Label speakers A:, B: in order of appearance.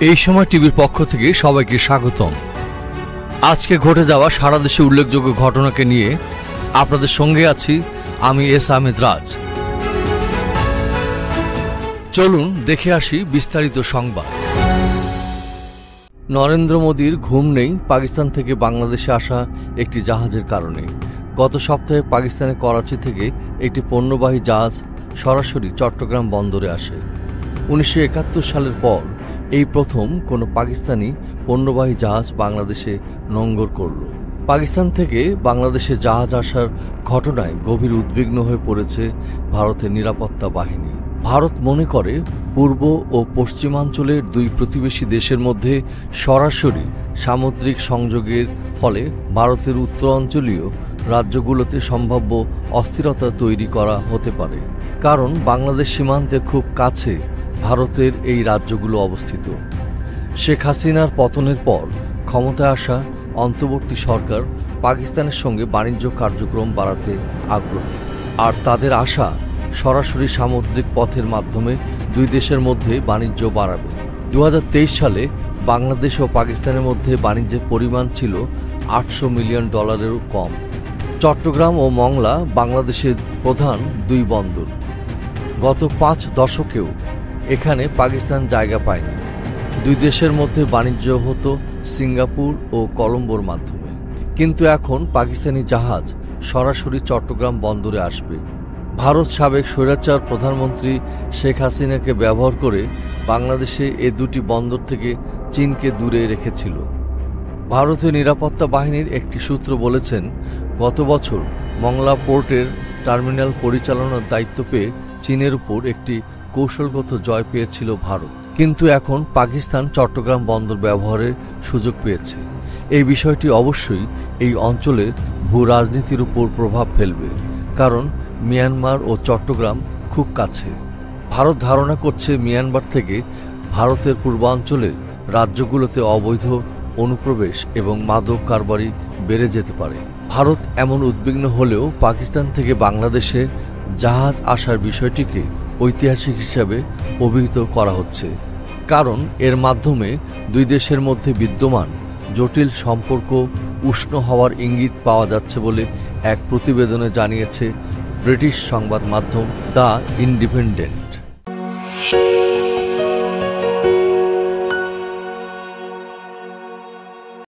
A: এই সময় টিভির পক্ষ থেকে সবাইকে স্বাগতম। আজকে ঘটে যাওয়া সারা দেশে উল্লেখযোগ্য ঘটনাকে নিয়ে আপনাদের সঙ্গে আছি আমি এস আহমেদ রাজ। চলুন দেখে আসি বিস্তারিত সংবাদ। নরেন্দ্র মোদীর ঘুম নেই পাকিস্তান থেকে বাংলাদেশে আসা একটি জাহাজের কারণে। গত সপ্তাহে পাকিস্তানের করাচি থেকে একটি পণ্যবাহী জাহাজ সরাসরি চট্টগ্রাম বন্দরে আসে। 1971 সালের পর এই প্রথম কোনো পাকিস্তানি পণ্যবাহী জাহাজ বাংলাদেশে নোঙর করল। পাকিস্তান থেকে বাংলাদেশে জাহাজ আসার ঘটনায় গভীর উদ্বিগ্ন হয়ে পড়েছে ভারতের নিরাপত্তা বাহিনী। ভারত মনে করে পূর্ব ও পশ্চিমাঞ্চলের দুই প্রতিবেশী দেশের মধ্যে সরাসরি সামুদ্রিক সংযোগের ফলে ভারতের উত্তরাঞ্চলীয় রাজ্যগুলোতে সম্ভাব্য অস্থিরতা তৈরি করা হতে পারে, কারণ বাংলাদেশ সীমান্তের খুব কাছে ভারতের এই রাজ্যগুলো অবস্থিত। শেখ হাসিনার পতনের পর ক্ষমতায় আসা অন্তর্বর্তী সরকার পাকিস্তানের সঙ্গে বাণিজ্য কার্যক্রম বাড়াতে আগ্রহী, আর তাদের আশা সরাসরি সামুদ্রিক পথের মাধ্যমে দুই দেশের মধ্যে বাণিজ্য বাড়াবে। 2023 সালে বাংলাদেশ ও পাকিস্তানের মধ্যে বাণিজ্যের পরিমাণ ছিল $800 মিলিয়ন কম। চট্টগ্রাম ও মংলা বাংলাদেশের প্রধান দুই বন্দর। গত 5 দশকেও এখানে পাকিস্তান জায়গা পায়নি। দুই দেশের মধ্যে বাণিজ্য হতো সিঙ্গাপুর ও কলম্বোর মাধ্যমে, কিন্তু এখন পাকিস্তানি জাহাজ সরাসরি চট্টগ্রাম বন্দরে আসবে। ভারত সাবেক স্বৈরাচার প্রধানমন্ত্রী শেখ হাসিনাকে ব্যবহার করে বাংলাদেশে এ দুটি বন্দর থেকে চীনকে দূরে রেখেছিল। ভারতীয় নিরাপত্তা বাহিনীর একটি সূত্র বলেছেন, গত বছর মংলা পোর্টের টার্মিনাল পরিচালনার দায়িত্ব পেয়ে চীনের উপর একটি কৌশলগত জয় পেয়েছিল ভারত, কিন্তু এখন পাকিস্তান চট্টগ্রাম বন্দর ব্যবহারের সুযোগ পেয়েছে। এই বিষয়টি অবশ্যই এই অঞ্চলের ভূ রাজনীতির উপর প্রভাব ফেলবে, কারণ মিয়ানমার ও চট্টগ্রাম খুব কাছে। ভারত ধারণা করছে মিয়ানমার থেকে ভারতের পূর্বাঞ্চলের রাজ্যগুলোতে অবৈধ অনুপ্রবেশ এবং মাদক কারবারি বেড়ে যেতে পারে। ভারত এমন উদ্বিগ্ন হলেও পাকিস্তান থেকে বাংলাদেশে জাহাজ আসার বিষয়টিকে ঐতিহাসিক হিসাবে অভিহিত করা হচ্ছে, কারণ এর মাধ্যমে দুই দেশের মধ্যে বিদ্যমান জটিল সম্পর্ক উষ্ণ হওয়ার ইঙ্গিত পাওয়া যাচ্ছে বলে এক প্রতিবেদনে জানিয়েছে ব্রিটিশ সংবাদ মাধ্যম দ্য ইন্ডিপেন্ডেন্ট।